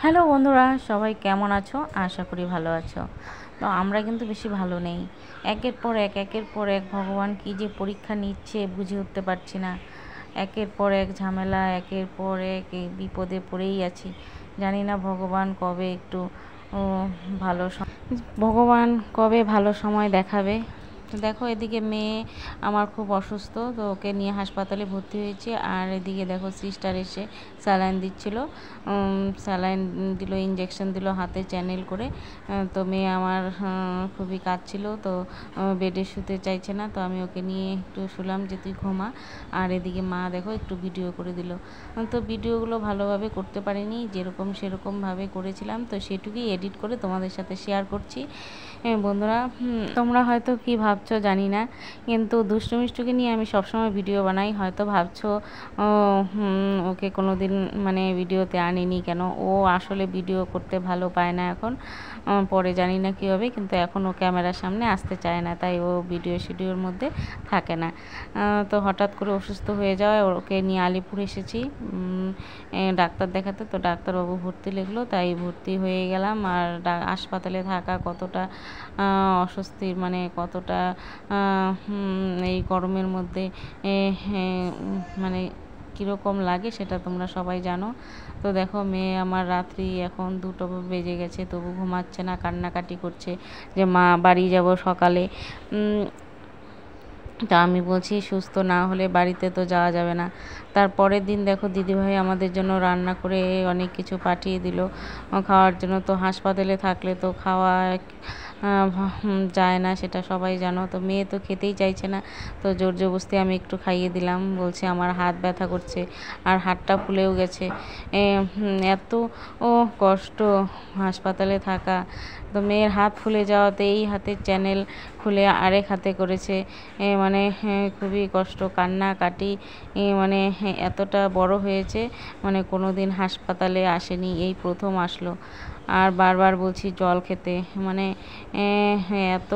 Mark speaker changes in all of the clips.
Speaker 1: Hello বন্ধুরা, সবাই কেমন আছো? আশা করি ভালো আছো। তো আমরা কিন্তু বেশি ভালো নেই। একের পর এক ভগবান কি যে পরীক্ষা নিচ্ছে বুঝে উঠতে পারছি না। একের পর এক ঝামেলা, একের পর এক এই বিপদে পড়েই আছি। জানি না ভগবান কবে একটু ও, ভালো ভগবান কবে ভালো সময় দেখাবে। তো দেখো, এদিকে মেয়ে আমার খুব অসুস্থ, তো ওকে নিয়ে হাসপাতালে ভর্তি হয়েছে। আর এদিকে দেখো সিস্টার এসে স্যালাইন দিচ্ছিল, স্যালাইন দিল, ইঞ্জেকশন দিল হাতে চ্যানেল করে। তো মেয়ে আমার খুবই কাঁদছিল, তো বেডে শুতে চাইছে না। তো আমি ওকে নিয়ে একটু শুলাম যে তুই ঘুমা। আর এদিকে মা দেখো একটু ভিডিও করে দিল। তো ভিডিওগুলো ভালোভাবে করতে পারিনি, যেরকম সেরকমভাবে করেছিলাম, তো সেটুকুই এডিট করে তোমাদের সাথে শেয়ার করছি। বন্ধুরা, তোমরা হয়তো কি ভাবছো জানি না, কিন্তু দুষ্টু মিষ্টুকে নিয়ে আমি সবসময় ভিডিও বানাই। হয়তো ভাবছো ওকে কোনো দিন মানে ভিডিওতে আনিনি কেন। ও আসলে ভিডিও করতে ভালো পায় না এখন, পরে জানি না কী হবে, কিন্তু এখন ও ক্যামেরার সামনে আসতে চায় না, তাই ও ভিডিওর মধ্যে থাকে না। তো হঠাৎ করে অসুস্থ হয়ে যাওয়ায় ওকে নিয়ে আলিপুর এসেছি ডাক্তার দেখাতে। তো ডাক্তারবাবু ভর্তি লিখলো, তাই ভর্তি হয়ে গেলাম। আর হাসপাতালে থাকা কতটা অস্বস্তির, মানে কতটা এই গরমের মধ্যে মানে কীরকম লাগে সেটা তোমরা সবাই জানো। তো দেখো, মেয়ে আমার রাত্রি এখন 2টো বেজে গেছে, তবু ঘুমাচ্ছে না, কান্নাকাটি করছে যে মা বাড়ি যাব সকালে। তা আমি বলছি সুস্থ না হলে বাড়িতে তো যাওয়া যাবে না। তারপরের দিন দেখো, দিদিভাই আমাদের জন্য রান্না করে অনেক কিছু পাঠিয়ে দিল খাওয়ার জন্য। তো হাসপাতালে থাকলে তো খাওয়া যায় না, সেটা সবাই জানো। তো মেয়ে তো খেতেই চাইছে না, তো জোর জবরদস্তি আমি একটু খাইয়ে দিলাম। বলছে আমার হাত ব্যথা করছে, আর হাতটা ফুলেও গেছে। এত কষ্ট হাসপাতালে থাকা। তো মেয়ের হাত ফুলে যাওয়াতে এই হাতের চ্যানেল খুলে আরেক হাতে করেছে। মানে খুবই কষ্ট, কান্নাকাটি। মানে এতটা বড় হয়েছে, মানে কোনো দিন হাসপাতালে আসেনি, এই প্রথম আসলো। আর বারবার বলছি জল খেতে, মানে এত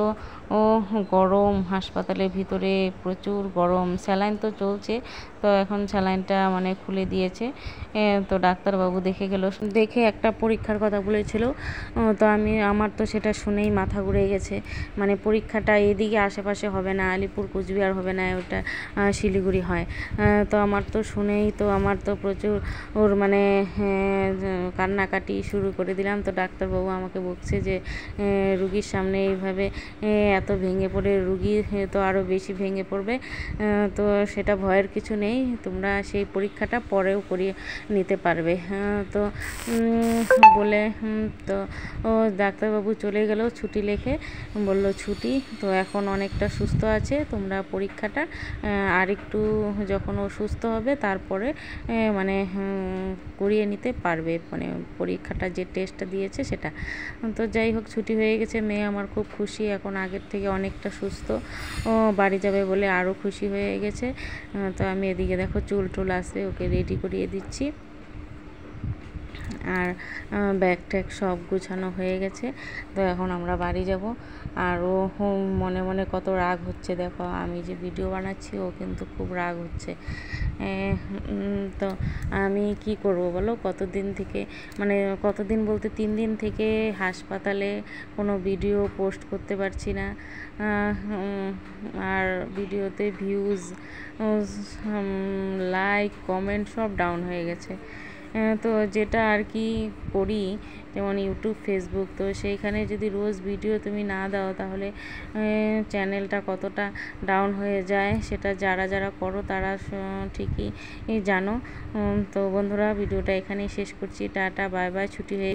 Speaker 1: গরম হাসপাতালের ভিতরে, প্রচুর গরম। স্যালাইন তো চলছে, তো এখন স্যালাইনটা মানে খুলে দিয়েছে। তো ডাক্তারবাবু দেখে গেল, দেখে একটা পরীক্ষার কথা বলেছিল। তো আমার তো সেটা শুনেই মাথা ঘুরে গেছে। মানে পরীক্ষাটা এদিকে আশেপাশে হবে না, আলিপুর কুচবিহার হবে না, ওটা শিলিগুড়ি হয়। তো আমার তো শুনেই তো আমার তো প্রচুর মানে কান্নাকাটি শুরু করে দিলাম। তো ডাক্তারবাবু আমাকে বলছে যে রুগীর সামনে এইভাবে এত ভেঙে পড়ে, রুগী তো আরও বেশি ভেঙে পড়বে। তো সেটা ভয়ের কিছু নেই, তোমরা সেই পরীক্ষাটা পরেও করিয়ে নিতে পারবে। তো বলে তো ডাক্তারবাবু চলে গেল, ছুটি লিখে বলল ছুটি। তো এখন অনেকটা সুস্থ আছে, তোমরা পরীক্ষাটা আর একটু যখন ও সুস্থ হবে তারপরে মানে করিয়ে নিতে পারবে, মানে পরীক্ষাটা যে টেস্টটা দিয়েছে সেটা। তো যাই হোক, ছুটি হয়ে গেছে, মেয়ে আমার খুব খুশি, এখন আগের থেকে অনেকটা সুস্থ। বাড়ি যাবে বলে আরও খুশি হয়ে গেছে। তো আমি এদিকে দেখো চুল টুল আসবে, ওকে রেডি করিয়ে দিচ্ছি। আর ব্যাগ ট্যাগ সব গুছানো হয়ে গেছে। তো এখন আমরা বাড়ি যাব। আর ও মনে মনে কত রাগ হচ্ছে, দেখো আমি যে ভিডিও বানাচ্ছি, ও কিন্তু খুব রাগ হচ্ছে। তো আমি কি করব বলো, কতদিন থেকে, মানে কতদিন বলতে 3 দিন থেকে হাসপাতালে কোনো ভিডিও পোস্ট করতে পারছি না। আর ভিডিওতে ভিউজ, লাইক, কমেন্ট সব ডাউন হয়ে গেছে। তো যেটা আর কি করি, যেমন ইউটিউব, ফেসবুক, তো সেইখানে যদি রোজ ভিডিও তুমি না দাও তাহলে চ্যানেলটা কতটা ডাউন হয়ে যায়, সেটা যারা যারা করো তারা ঠিকই জানো। তো বন্ধুরা, ভিডিওটা এখানেই শেষ করছি। টাটা, বাই বাই, ছুটি হয়ে